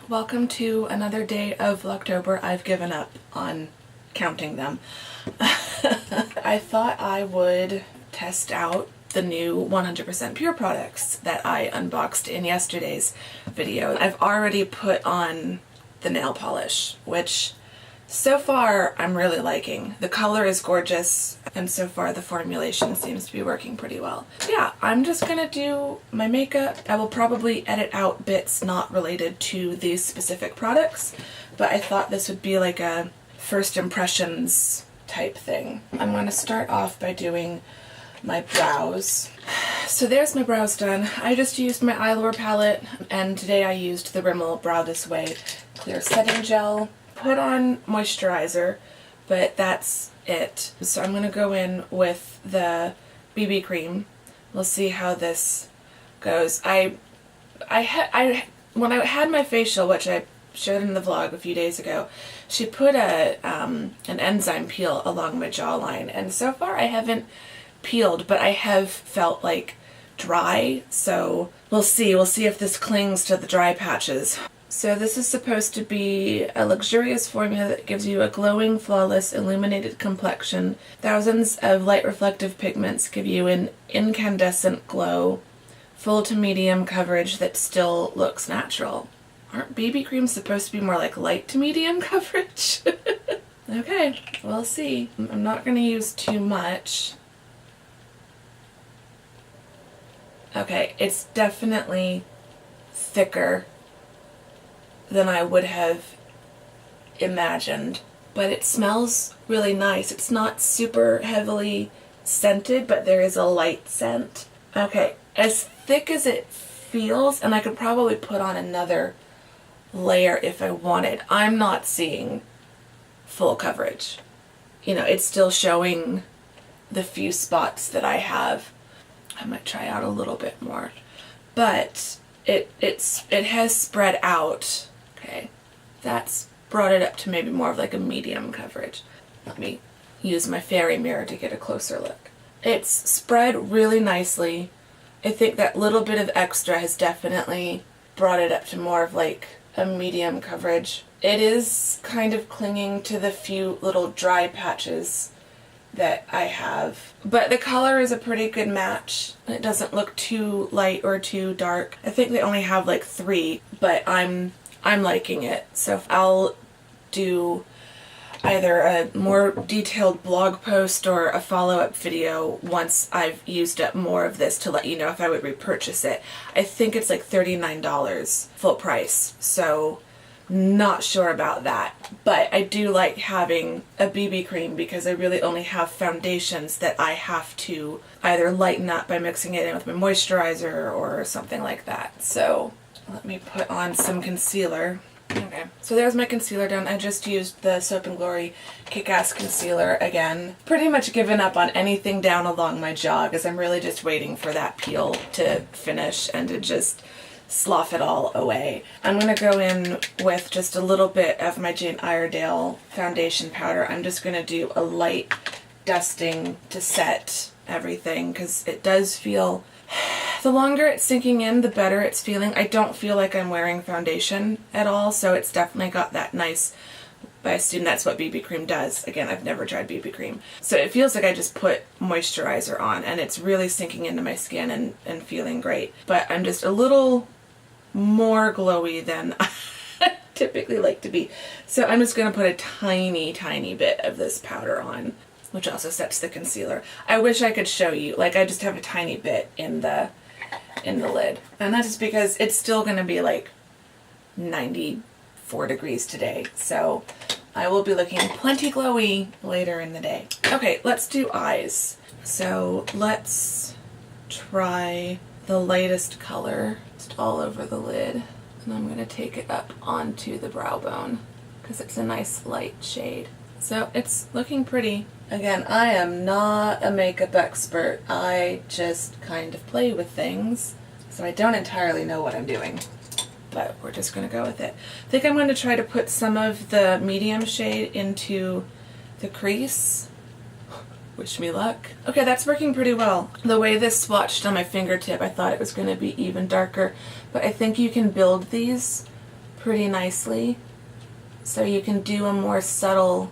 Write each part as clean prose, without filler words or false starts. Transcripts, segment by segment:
Welcome to another day of Vlogtober. I've given up on counting them. I thought I would test out the new 100% Pure products that I unboxed in yesterday's video. I've already put on the nail polish, which so far I'm really liking. The color is gorgeous, and so far the formulation seems to be working pretty well. Yeah, I'm just gonna do my makeup. I will probably edit out bits not related to these specific products, but I thought this would be like a first impressions type thing. I'm gonna start off by doing my brows. So there's my brows done. I just used my eyeliner palette, and today I used the Rimmel Brow This Way Clear Setting Gel. Put on moisturizer, but that's it. So I'm gonna go in with the BB cream. We'll see how this goes. When I had my facial, which I showed in the vlog a few days ago, she put an enzyme peel along my jawline, and so far I haven't peeled, but I have felt like dry, so we'll see. We'll see if this clings to the dry patches. So this is supposed to be a luxurious formula that gives you a glowing, flawless, illuminated complexion. Thousands of light reflective pigments give you an incandescent glow, full to medium coverage that still looks natural. Aren't BB creams supposed to be more like light to medium coverage? Okay, we'll see. I'm not going to use too much. Okay, it's definitely thicker than I would have imagined, but it smells really nice. It's not super heavily scented, but there is a light scent. Okay, as thick as it feels, and I could probably put on another layer if I wanted. I'm not seeing full coverage. You know, it's still showing the few spots that I have. I might try out a little bit more, but it has spread out. Okay, that's brought it up to maybe more of like a medium coverage. Let me use my fairy mirror to get a closer look. It's spread really nicely. I think that little bit of extra has definitely brought it up to more of like a medium coverage. It is kind of clinging to the few little dry patches that I have, but the color is a pretty good match. It doesn't look too light or too dark. I think they only have like 3, but I'm liking it. So I'll do either a more detailed blog post or a follow-up video once I've used up more of this to let you know if I would repurchase it. I think it's like $39 full price, so not sure about that. But I do like having a BB cream because I really only have foundations that I have to either lighten up by mixing it in with my moisturizer or something like that. So let me put on some concealer. Okay, so there's my concealer done. I just used the Soap & Glory Kick-Ass Concealer again. Pretty much given up on anything down along my jaw because I'm really just waiting for that peel to finish and to just slough it all away. I'm going to go in with just a little bit of my Jane Iredale foundation powder. I'm just going to do a light dusting to set everything because it does feel... The longer it's sinking in, the better it's feeling. I don't feel like I'm wearing foundation at all, so it's definitely got that nice, I assume that's what BB cream does. Again, I've never tried BB cream. So it feels like I just put moisturizer on, and it's really sinking into my skin and feeling great. But I'm just a little more glowy than I typically like to be. So I'm just going to put a tiny, tiny bit of this powder on, which also sets the concealer. I wish I could show you. Like, I just have a tiny bit in the lid. And that's just because it's still going to be like 94 degrees today. So I will be looking plenty glowy later in the day. Okay, let's do eyes. So let's try the lightest color just all over the lid. And I'm going to take it up onto the brow bone because it's a nice light shade. So it's looking pretty. Again, I am not a makeup expert. I just kind of play with things, so I don't entirely know what I'm doing, but we're just going to go with it. I think I'm going to try to put some of the medium shade into the crease. Wish me luck. Okay, that's working pretty well. The way this swatched on my fingertip, I thought it was going to be even darker, but I think you can build these pretty nicely. So you can do a more subtle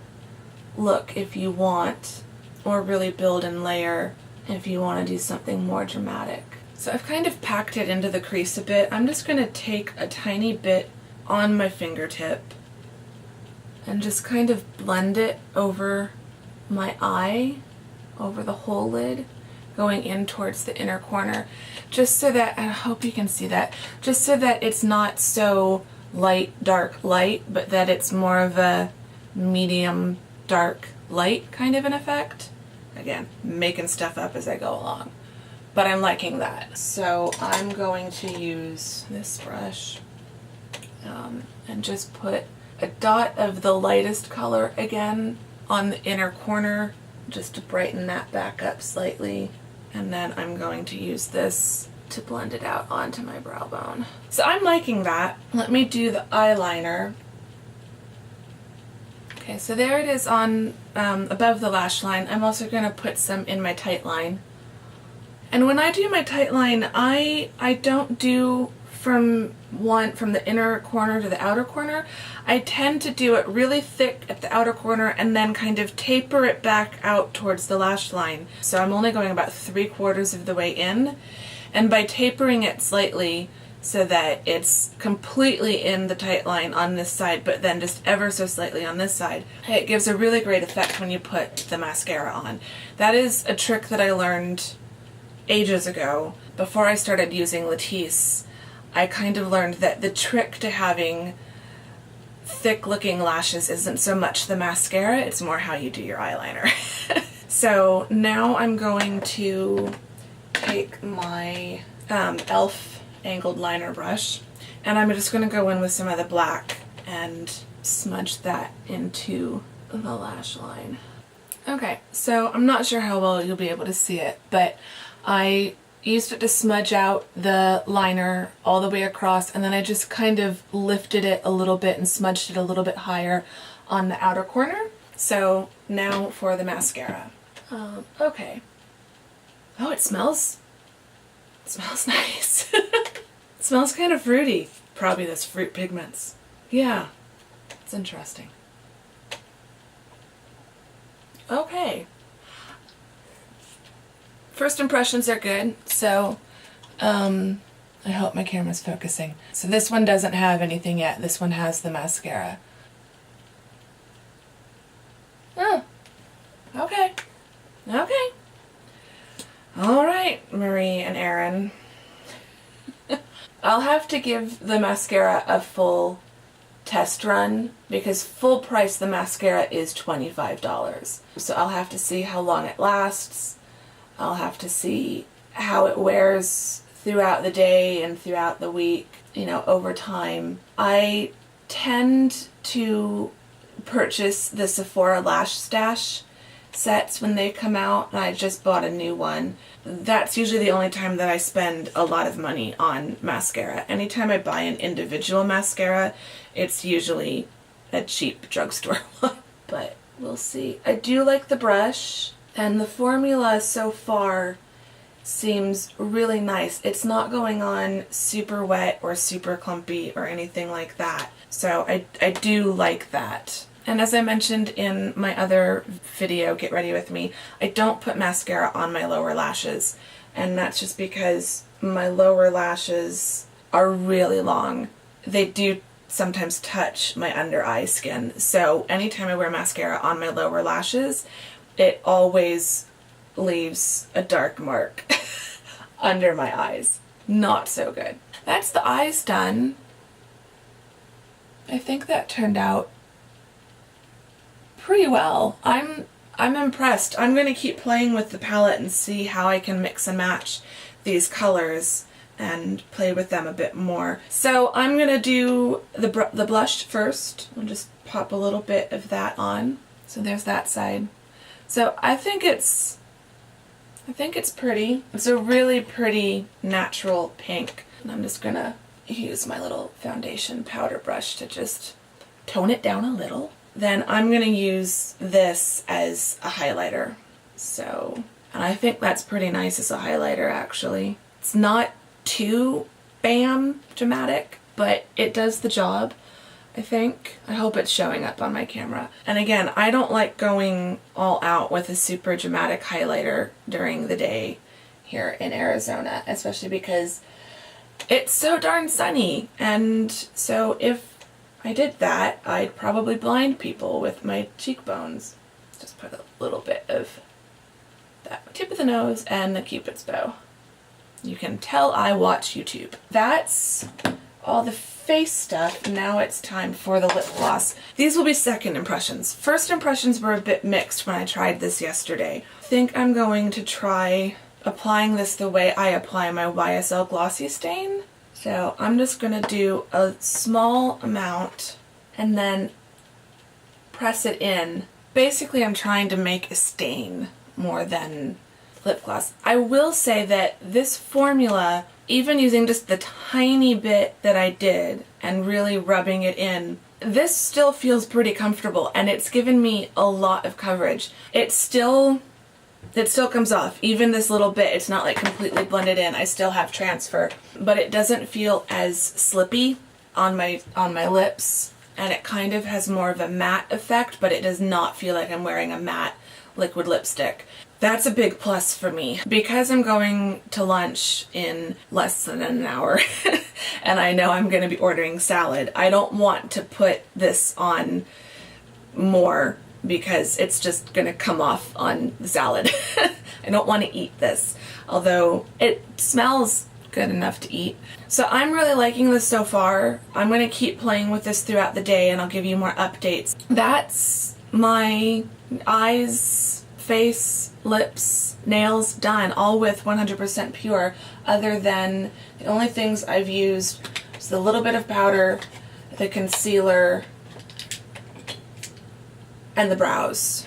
look if you want, or really build and layer if you want to do something more dramatic. So I've kind of packed it into the crease a bit. I'm just going to take a tiny bit on my fingertip and just kind of blend it over my eye, over the whole lid, going in towards the inner corner, just so that, I hope you can see that, just so that it's not so light, dark, light, but that it's more of a medium, dark, light kind of an effect. Again, making stuff up as I go along, but I'm liking that. So I'm going to use this brush and just put a dot of the lightest color again on the inner corner, just to brighten that back up slightly. And then I'm going to use this to blend it out onto my brow bone. So I'm liking that. Let me do the eyeliner. Okay, so there it is on above the lash line. I'm also going to put some in my tight line. And when I do my tight line, I don't do from the inner corner to the outer corner. I tend to do it really thick at the outer corner and then kind of taper it back out towards the lash line. So I'm only going about 3/4 of the way in, and by tapering it slightly so that it's completely in the tight line on this side, but then just ever so slightly on this side, it gives a really great effect when you put the mascara on. That is a trick that I learned ages ago. Before I started using Latisse, I kind of learned that the trick to having thick looking lashes isn't so much the mascara, it's more how you do your eyeliner. So now I'm going to take my e.l.f. angled liner brush, and I'm just going to go in with some of the black and smudge that into the lash line. Okay, so I'm not sure how well you'll be able to see it, but I used it to smudge out the liner all the way across, and then I just kind of lifted it a little bit and smudged it a little bit higher on the outer corner. So now for the mascara. Okay. Oh, it smells nice. It smells kind of fruity. Probably those fruit pigments. Yeah, it's interesting. Okay. First impressions are good, so I hope my camera's focusing. So this one doesn't have anything yet. This one has the mascara. Oh, okay. Okay. All right, Marie and Aaron. I'll have to give the mascara a full test run because full price the mascara is $25. So I'll have to see how long it lasts. I'll have to see how it wears throughout the day and throughout the week, you know, over time. I tend to purchase the Sephora Lash Stash sets when they come out, and I just bought a new one. That's usually the only time that I spend a lot of money on mascara. Anytime I buy an individual mascara, it's usually a cheap drugstore one, but we'll see. I do like the brush. And the formula so far seems really nice. It's not going on super wet or super clumpy or anything like that. So I do like that. And as I mentioned in my other video, Get Ready With Me, I don't put mascara on my lower lashes. And that's just because my lower lashes are really long. They do sometimes touch my under eye skin. So anytime I wear mascara on my lower lashes, it always leaves a dark mark under my eyes. Not so good. That's the eyes done. I think that turned out pretty well. I'm impressed. I'm going to keep playing with the palette and see how I can mix and match these colors and play with them a bit more. So I'm going to do the blush first. I'll just pop a little bit of that on. So there's that side. So I think it's pretty. It's a really pretty natural pink. And I'm just gonna use my little foundation powder brush to just tone it down a little. Then I'm gonna use this as a highlighter. So, and I think that's pretty nice as a highlighter actually. It's not too bam dramatic, but it does the job, I think. I hope it's showing up on my camera. And again, I don't like going all out with a super dramatic highlighter during the day here in Arizona, especially because it's so darn sunny. And so if I did that, I'd probably blind people with my cheekbones. Just put a little bit of that tip of the nose and the Cupid's bow. You can tell I watch YouTube. That's all the face stuff. Now it's time for the lip gloss. These will be second impressions. First impressions were a bit mixed when I tried this yesterday. I think I'm going to try applying this the way I apply my YSL Glossy Stain. So I'm just going to do a small amount and then press it in. Basically, I'm trying to make a stain more than lip gloss. I will say that this formula, even using just the tiny bit that I did and really rubbing it in, this still feels pretty comfortable, and it's given me a lot of coverage. It still comes off, even this little bit. It's not like completely blended in. I still have transfer, but it doesn't feel as slippy on my lips, and it kind of has more of a matte effect, but it does not feel like I'm wearing a matte liquid lipstick. That's a big plus for me. Because I'm going to lunch in less than an hour and I know I'm going to be ordering salad, I don't want to put this on more because it's just going to come off on the salad. I don't want to eat this, although it smells good enough to eat. So I'm really liking this so far. I'm going to keep playing with this throughout the day and I'll give you more updates. That's my eyes, face, lips, nails done, all with 100% pure, other than the only things I've used is the little bit of powder, the concealer, and the brows.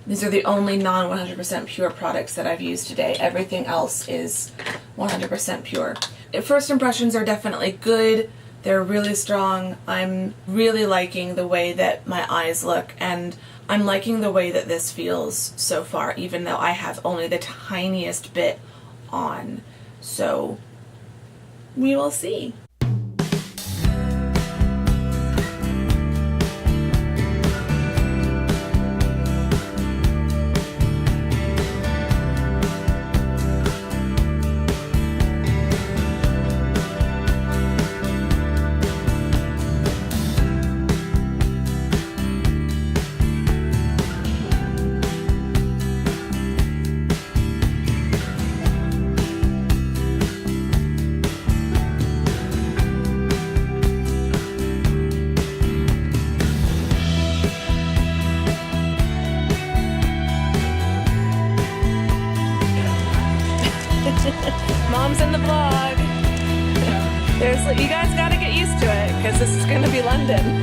These are the only non 100% pure products that I've used today. Everything else is 100% pure. First impressions are definitely good. They're really strong. I'm really liking the way that my eyes look, and I'm liking the way that this feels so far, even though I have only the tiniest bit on. So we will see. Mom's in the vlog. You guys gotta get used to it because this is gonna be London.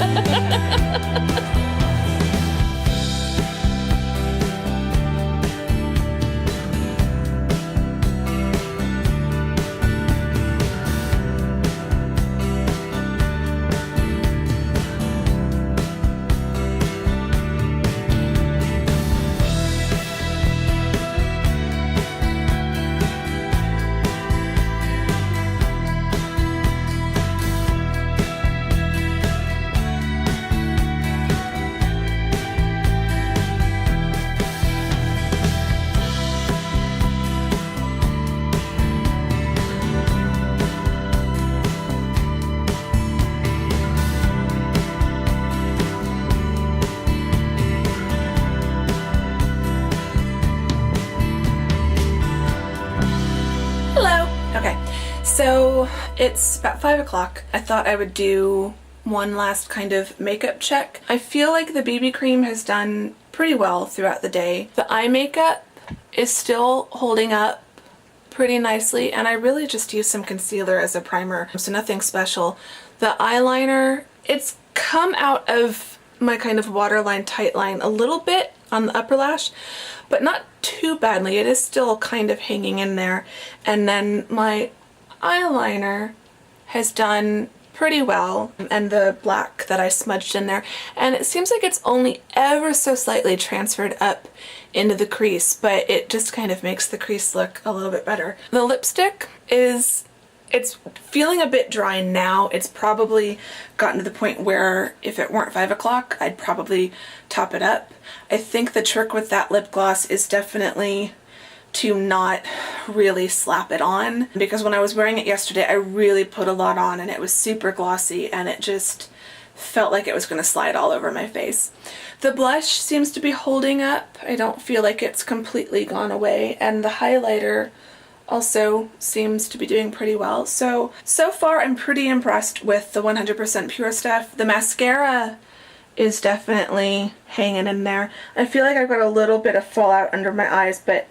So it's about 5 o'clock. I thought I would do one last kind of makeup check. I feel like the BB cream has done pretty well throughout the day. The eye makeup is still holding up pretty nicely, and I really just used some concealer as a primer, so nothing special. The eyeliner, it's come out of my kind of waterline tight line a little bit on the upper lash, but not too badly. It is still kind of hanging in there. And then my eyeliner has done pretty well, and the black that I smudged in there, and it seems like it's only ever so slightly transferred up into the crease, but it just kind of makes the crease look a little bit better. The lipstick is It's feeling a bit dry now. It's probably gotten to the point where if it weren't 5 o'clock, I'd probably top it up. I think the trick with that lip gloss is definitely to not really slap it on, because when I was wearing it yesterday, I really put a lot on and it was super glossy and it just felt like it was going to slide all over my face. The blush seems to be holding up. I don't feel like it's completely gone away, and the highlighter also seems to be doing pretty well. So far I'm pretty impressed with the 100% Pure stuff. The mascara is definitely hanging in there. I feel like I've got a little bit of fallout under my eyes, but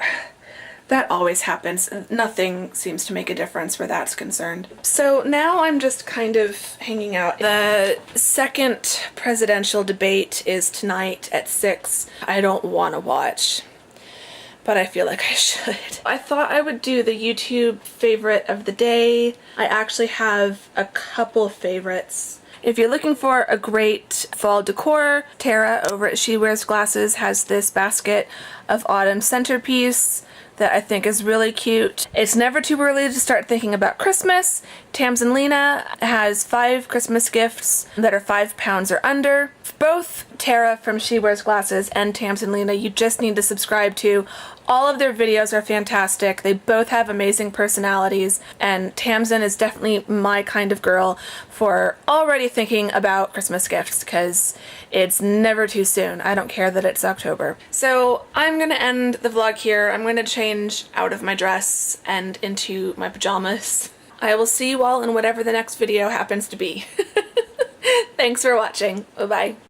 that always happens. Nothing seems to make a difference where that's concerned. So now I'm just kind of hanging out. The second presidential debate is tonight at 6. I don't want to watch, but I feel like I should. I thought I would do the YouTube favorite of the day. I actually have a couple favorites. If you're looking for a great fall decor, Tara over at She Wears Glasses has this basket of autumn centerpiece that I think is really cute. It's never too early to start thinking about Christmas. Tams and Lena has 5 Christmas gifts that are £5 or under. Both Tara from She Wears Glasses and Tams and Lena you just need to subscribe to. All of their videos are fantastic. They both have amazing personalities, and Tamsin is definitely my kind of girl for already thinking about Christmas gifts, because it's never too soon. I don't care that it's October. So I'm gonna end the vlog here. I'm gonna change out of my dress and into my pajamas. I will see you all in whatever the next video happens to be. Thanks for watching. Bye-bye.